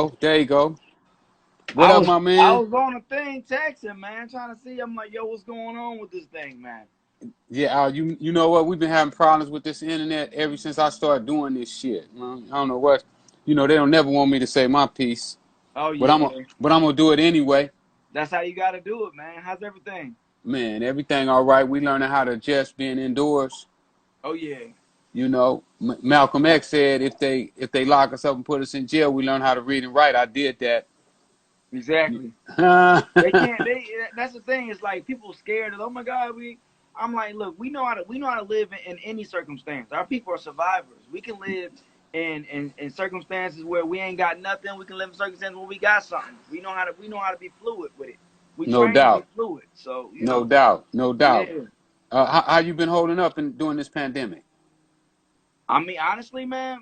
go. There you go. What I up, was my I man? was on the thing texting, man, trying to see. I'm like, yo, what's going on with this thing, man? Yeah, you know what? We've been having problems with this internet ever since I started doing this shit. I don't know what. They don't never want me to say my piece, Oh but yeah, I'm gonna do it anyway. that's how you got to do it, man. How's everything? Man, everything all right. We learning how to adjust being indoors. Oh yeah, Malcolm X said if they lock us up and put us in jail, we learn how to read and write. I did that. exactly. Yeah, They can't. That's the thing. It's like people scared of. Oh my God, we. I'm like, look, we know how to live in any circumstance. Our people are survivors. We can live in circumstances where we ain't got nothing. We can live in circumstances where we got something. We know how to be fluid with it. We no train to be doubt, fluid. So no doubt, no doubt. yeah. How you been holding up during this pandemic? I mean, honestly, man,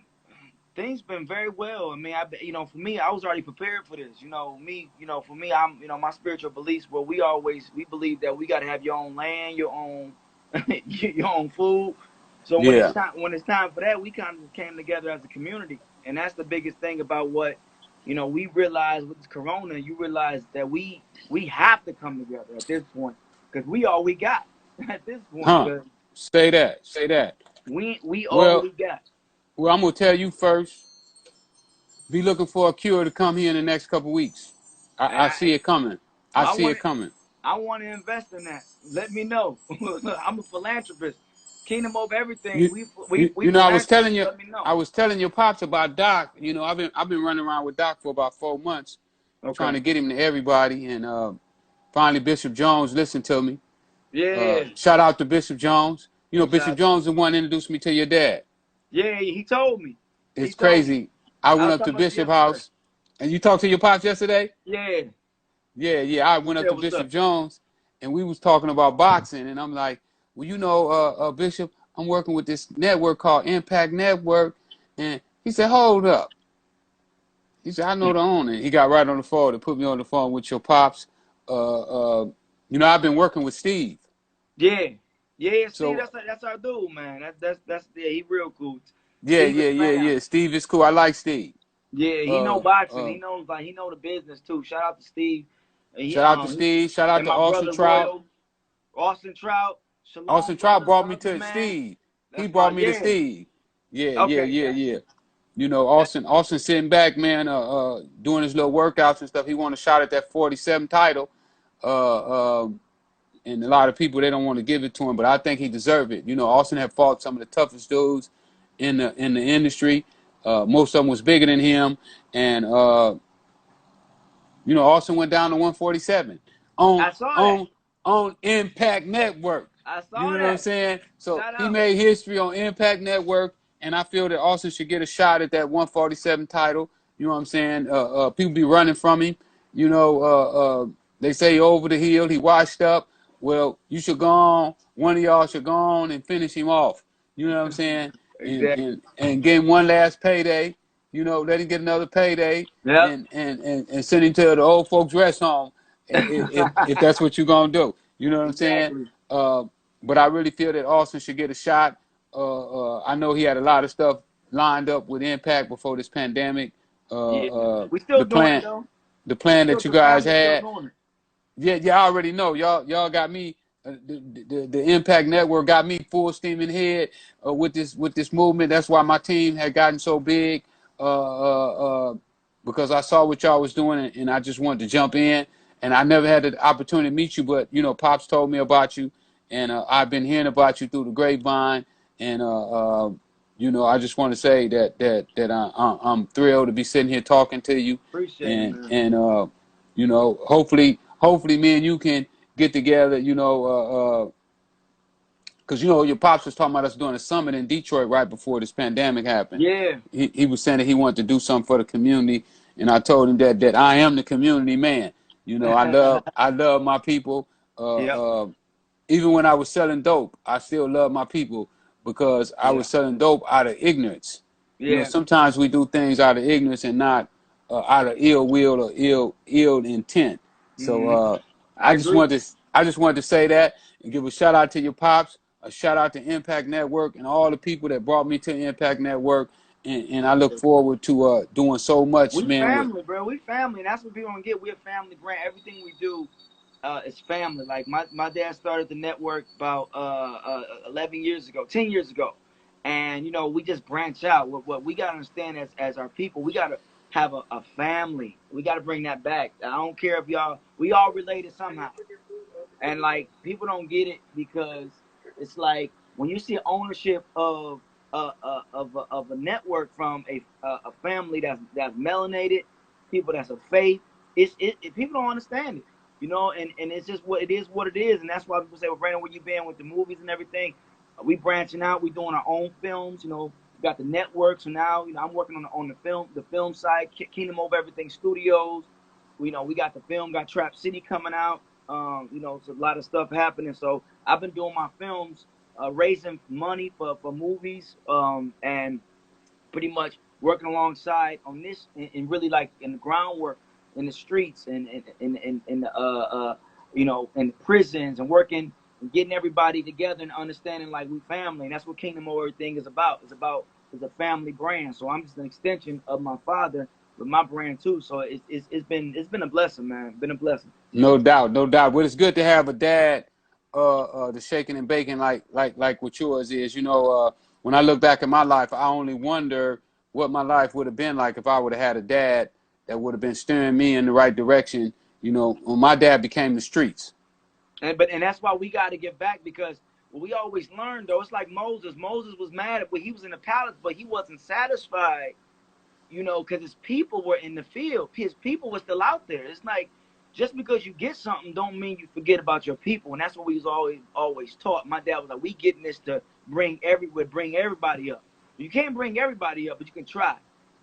things been very well. I mean, for me, I was already prepared for this. For me, my spiritual beliefs. Well, we believe that we got to have your own land, your own, your own food. So Yeah. when it's time for that, we kind of came together as a community, and that's the biggest thing about what, we realized with this Corona. You realize that we have to come together at this point because we all we got at this point. Huh. Because Say that. Say that. we all Well, we got. well, I'm gonna tell you first. Be looking for a cure to come here in the next couple weeks. And I see it coming. I well, I see want it coming. I want to invest in that. Let me know. I'm a philanthropist. Kingdom over everything. You, We I was telling philanthropists. you, Let me know. I was telling your pops about Doc. I've been running around with Doc for about 4 months, trying Okay. to get him to everybody, and finally Bishop Jones listened to me. Yeah. Shout out to Bishop Jones. Shout Bishop out to Jones him. the one that introduced me to your dad. Yeah, he told me. He It's told me. crazy. I I went was up to talking about you Bishop yesterday. House, and you talked to your pops yesterday. Yeah. Yeah, yeah. I He went up said, to "What's Bishop up?" Jones, and we was talking about boxing, and I'm like, well, Bishop, I'm working with this network called Impact Network, and he said, hold up. He said, I know the owner. He got right on the phone to put me on the phone with your pops. I've been working with Steve. Yeah. Yeah. Steve, So that's our dude, man. That's yeah. He real cool. yeah, Steve is yeah, the yeah, man. yeah. Steve is cool. I like Steve. Yeah, he know Uh, boxing. uh, He know the business too. Shout out to Steve. And Shout out to Steve. Shout out and to my Austin brother Trout. Royal, Austin Trout. Austin Shalom, Trout brothers. brought me Love you, to man. Steve. He That's my brought me to yeah. Steve. Yeah, yeah, Okay, yeah, yeah. yeah. That, Austin sitting back, man, doing his little workouts and stuff. He want a shot at that 47 title. Uh, uh, and a lot of people, they don't want to give it to him, but I think he deserved it. Austin had fought some of the toughest dudes in the industry. Most of them was bigger than him, and Austin went down to 147 on I saw that. on on Impact Network. I You saw know what I'm that. saying? So Shout he out. made history on Impact Network, and I feel that Austin should get a shot at that 147 title. You know what I'm saying? People be running from him. They say over the hill, he washed up. Well, you should go on. One of y'all should go on and finish him off. You know what I'm saying? And Exactly. and and give him one last payday. Let him get another payday, Yep. and send him to the old folks rest home if that's what you're gonna do. You know what I'm saying? Exactly. Uh, but I really feel that Austin should get a shot. I know he had a lot of stuff lined up with Impact before this pandemic. Yeah. We still The doing it plan, though. the We plan still that you the guys family still had, doing it. yeah, yeah, I already know. Y'all got me. The Impact Network got me full steam ahead with this movement. That's why my team had gotten so big, because I saw what y'all was doing, and I just wanted to jump in. And I never had the opportunity to meet you, but Pops told me about you, and I've been hearing about you through the grapevine. And I just want to say that I'm thrilled to be sitting here talking to you, Appreciate it, and man. and hopefully me and you can get together, because your pops was talking about us doing a summit in Detroit right before this pandemic happened. Yeah. He was saying that he wanted to do something for the community, and I told him that I am the community man. I love my people. Yep. Even when I was selling dope, I still love my people because I Yeah. was selling dope out of ignorance. Yeah. Sometimes we do things out of ignorance and not out of ill will or ill intent. So Hmm. I agree. I just wanted to say that and give a shout out to your pops, a shout out to Impact Network and all the people that brought me to Impact Network, and I look forward to doing so much, We man. With family, bro. We family. And that's what people don't get. We're a family brand. Everything we do is family. Like my dad started the network about 11 years ago, 10 years ago. And, you know, we just branch out. What we got to understand as our people, we got to have a family. We got to bring that back. I don't care if we all related somehow. And like people don't get it because it's like when you see ownership of a network from a family that's melanated, people that's of faith, people don't understand it, you know, and it's just what it is, and that's why people say, well, Brandon, where you been with the movies and everything? We branching out, we doing our own films, you know. We got the network, so now, you know, I'm working on the film side, Kingdom Over Everything Studios. We know we got the film, got Trap City coming out. You know, it's a lot of stuff happening. So I've been doing my films, raising money for movies, and pretty much working alongside on this and really like in the groundwork in the streets and in the you know, in the prisons and working and getting everybody together and understanding like we family. And that's what Kingdom Over Everything is about. It's a family brand. So I'm just an extension of my father with my brand too. So it's been a blessing, man. Been a blessing. no doubt, no doubt. But it's good to have a dad, the shaking and baking like what yours is. You know, when I look back at my life, I only wonder what my life would have been like if I would have had a dad that would have been steering me in the right direction. You know, when my dad became the streets. And that's why we got to get back, because what we always learned though, it's like Moses. Moses was mad at, but he was in the palace, but he wasn't satisfied, you know, because his people were in the field. His people were still out there. It's like just because you get something don't mean you forget about your people, and that's what we was always taught. My dad was like, we getting this to bring everybody up. You can't bring everybody up, but you can try.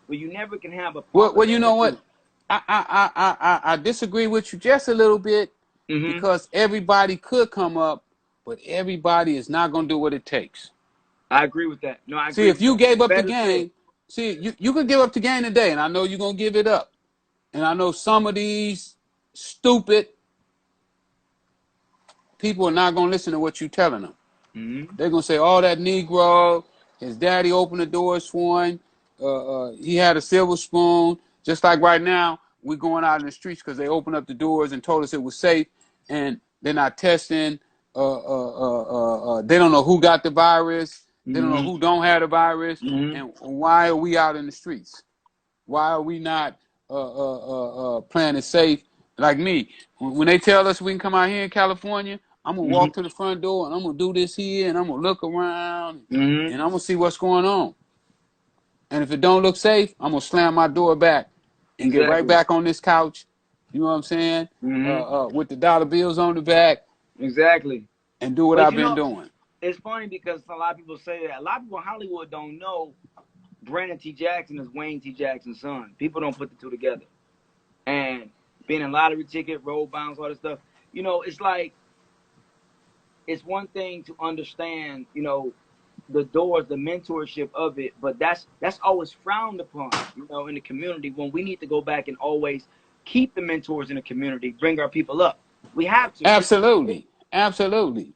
But you never can have a part Well, of you know what? I disagree with you just a little bit Mm-hmm. because everybody could come up, but everybody is not going to do what it takes. I agree with that. No, I See, agree if with you that. gave up the Better said. game, see, you could give up the game today, and I know you're going to give it up. And I know some of these stupid people are not going to listen to what you're telling them. Mm-hmm. They're going to say, oh, that Negro, his daddy opened the doors for him. He had a silver spoon. Just like right now, we're going out in the streets because they opened up the doors and told us it was safe, and they're not testing. They don't know who got the virus. They don't know Mm-hmm. who don't have the virus. Mm-hmm. And why are we out in the streets? Why are we not playing it safe? Like me, when they tell us we can come out here in California, I'm gonna walk to the front door and I'm gonna do this here and I'm gonna look around Mm-hmm. and I'm gonna see what's going on. And if it don't look safe, I'm gonna slam my door back and get right Exactly. back on this couch. You know what I'm saying? Mm-hmm. With the dollar bills on the back Exactly. and do what But I've you been know, doing. it's funny because a lot of people say that. A lot of people in Hollywood don't know Brandon T. Jackson is Wayne T. Jackson's son. People don't put the two together. And being a lottery ticket, road bounds, all this stuff. You know, it's like it's one thing to understand, you know, the doors, the mentorship of it, but that's always frowned upon, you know, in the community, when we need to go back and always keep the mentors in the community, bring our people up. We have to. Absolutely, absolutely.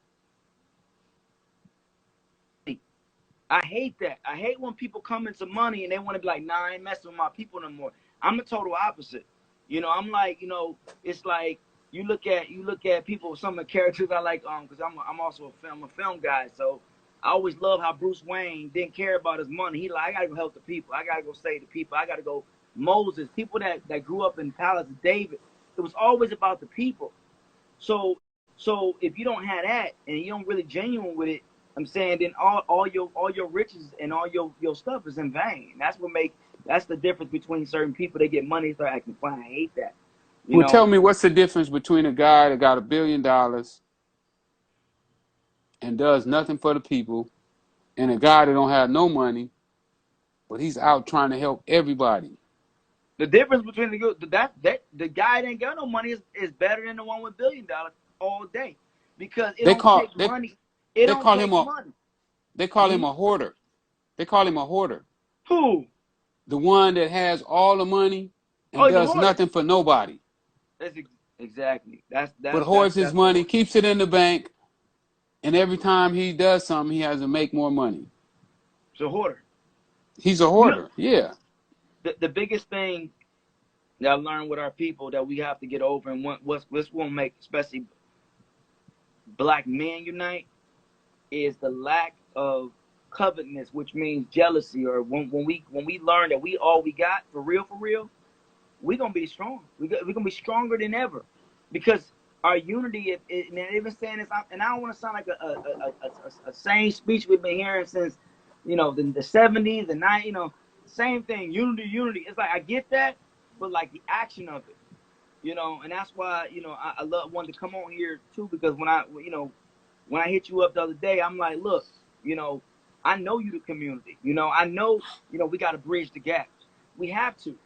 I hate that. I hate when people come into money and they want to be like, nah, I ain't messing with my people no more. I'm the total opposite. You know, I'm like, you know, it's like you look at people, some of the characters I like, because I'm also a film guy, so I always love how Bruce Wayne didn't care about his money. He like, I gotta go help the people. I gotta go save the people. I gotta go Moses, people that grew up in Palace of David. It was always about the people. So if you don't have that and you don't really genuine with it, I'm saying then all your riches and all your stuff is in vain. That's the difference between certain people. They get money, start acting fine. I hate that. You Well, tell know, me what's the difference between a guy that got $1 billion and does nothing for the people and a guy that don't have no money, but he's out trying to help everybody. the difference between the guy that ain't got no money is better than the one with $1 billion all day, because it They don't call take they money. It they don't call him take a money. they call him Hmm. a hoarder. They call him a hoarder. Who? The one that has all the money Oh, and he's a does hoarder. nothing for nobody, That's exactly. That's but that's that's hoards his that's a money, hoarder. keeps it in the bank, and every time he does something, he has to make more money. It's a hoarder. He's a You know, hoarder. Yeah. the biggest thing that I learned with our people that we have to get over, and what's won't make especially black men unite, is the lack of covetousness, which means jealousy. Or when we learn that we all we got for real, we're gonna be strong. We're gonna be stronger than ever, because our unity. And they've been saying this, and I don't want to sound like a same speech we've been hearing since, the 70s, the 90s. Same thing. Unity. It's like I get that, but like the action of it, and that's why I love wanted to come on here too, because when I hit you up the other day, I'm like, look, I know you the community. I know, we got to bridge the gaps. We have to.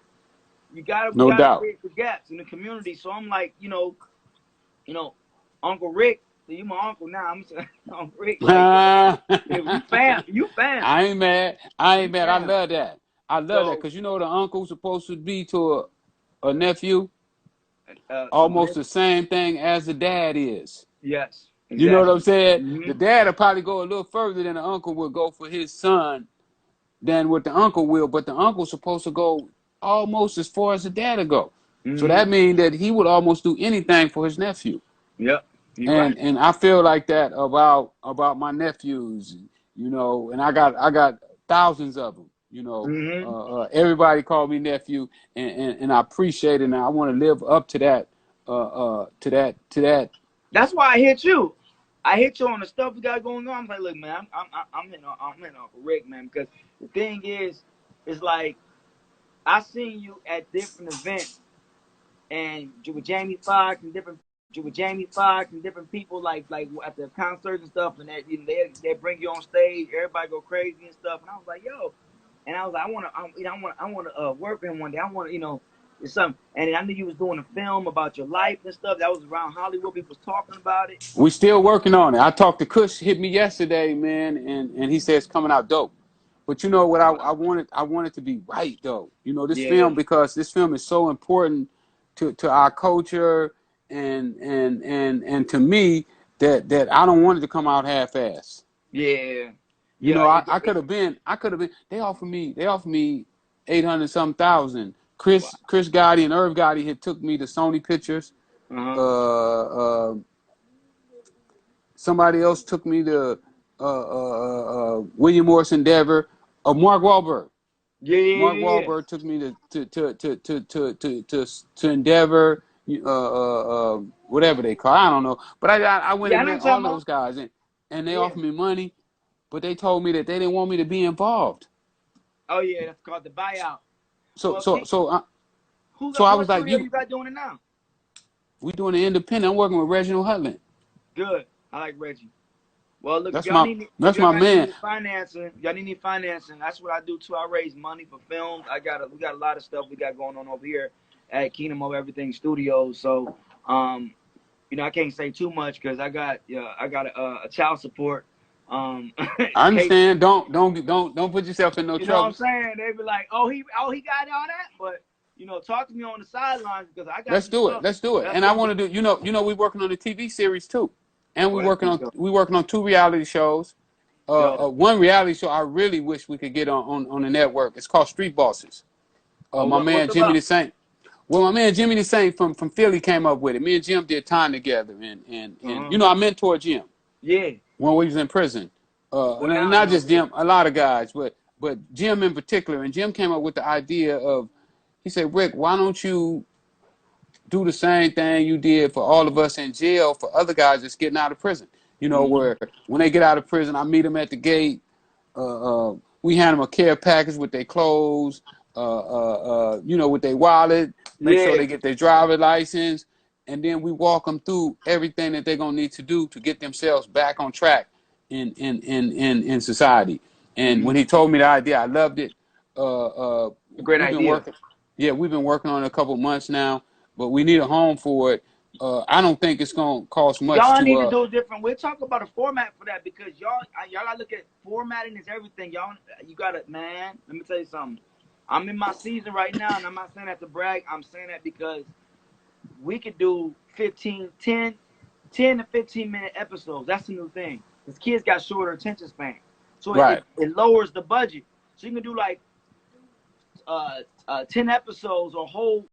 We No gotta doubt. bridge the gaps in the community. So I'm like, Uncle Rick, you my uncle now. I'm saying, Uncle Rick, like, yeah, you fam, I ain't mad. I ain't you mad. I fam. love that. I love that So, because the uncle's supposed to be to a nephew a almost nephew, the same thing as the dad is. yes, You know what I'm exactly. saying? The Hmm. dad will probably go a little further than the uncle will go for his son than what the uncle will, but the uncle's supposed to go almost as far as the dad will go. So Hmm. that means that he would almost do anything for his nephew. Yep, you right. And I feel like that about my nephews, and I got thousands of them. Hmm. Everybody call me nephew, and I appreciate it, and I want to live up to that, to that. That's why I hit you. I hit you on the stuff we got going on. I'm like, look, man, I'm in Uncle Rick, man, because the thing is, it's like I seen you at different events and with Jamie Foxx and different people like at the concerts and stuff, and that they bring you on stage, everybody go crazy and stuff, and I was like, yo, and I was like, I want to work with him one day. I want to, it's something, and I knew you was doing a film about your life and stuff that was around Hollywood. People was talking about it. We still working on it. I talked to Kush, hit me yesterday, man, and he says coming out dope. But you know what I Wow. wanted? I wanted to be right though. This Yeah. film, because this film is so important to our culture and to me that I don't want it to come out half-assed. Yeah. You Yeah. know, I could have been. They offered me 800 some thousand. Wow. Chris Gotti and Irv Gotti had took me to Sony Pictures. Uh-huh. Uh, Somebody else took me to William Morris Endeavor. Mark Wahlberg. Yeah. Yeah. Mark Yeah. Yeah. Wahlberg took me to Endeavor. Whatever they call it. I don't know. But I went Yeah, I and know what met you're talking all about. those guys, and they Yeah. offered me money, but they told me that they didn't want me to be involved. Oh yeah, that's called the buyout. So Well, so so I, who so got I what was like, studio you got doing it now? we doing the independent. I'm working with Reginald Hutland. Good. I like Reggie. Well, look, That's my if that's y'all my got need man. any financing, y'all need any financing. That's what I do too. I raise money for films. We got a lot of stuff we got going on over here at Kingdom of Everything Studios. So, I can't say too much because I got a child support I case. understand. Don't put yourself in no You know what I'm trouble. saying? They be like, he got all that, but talk to me on the sidelines because I got Let's some do it. stuff Let's do it. that's And I gonna be. want to do. We working on a TV series too, and Oh, that's gonna go. we working on two reality shows. Yo, One reality show I really wish we could get on the network. It's called Street Bosses. oh, My what's man it Jimmy about? the Saint. Well, my man Jimmy the Saint from Philly came up with it. Me and Jim did time together, and Uh-huh. I mentored Jim Yeah. when we was in prison. Well, And now, not just yeah. Jim, a lot of guys, but Jim in particular. And Jim came up with the idea of, he said, Rick, why don't you do the same thing you did for all of us in jail for other guys that's getting out of prison? Mm-hmm. Where when they get out of prison, I meet them at the gate. We hand them a care package with their clothes, with their wallet, make sure Yeah. they get their driver's license, and then we walk them through everything that they're gonna need to do to get themselves back on track in society. And Mm-hmm. when he told me the idea, I loved it. A great We've been idea. working, yeah, we've been working on it a couple months now, but we need a home for it. I don't think it's gonna cost much Y'all to. need to do different. We'll talk about a format for that because y'all gotta look at formatting is everything. You gotta, man. Let me tell you something. I'm in my season right now, and I'm not saying that to brag. I'm saying that because we could do 10 to 15-minute episodes. That's the new thing. Because kids got shorter attention span. So Right. it lowers the budget. So you can do like 10 episodes or whole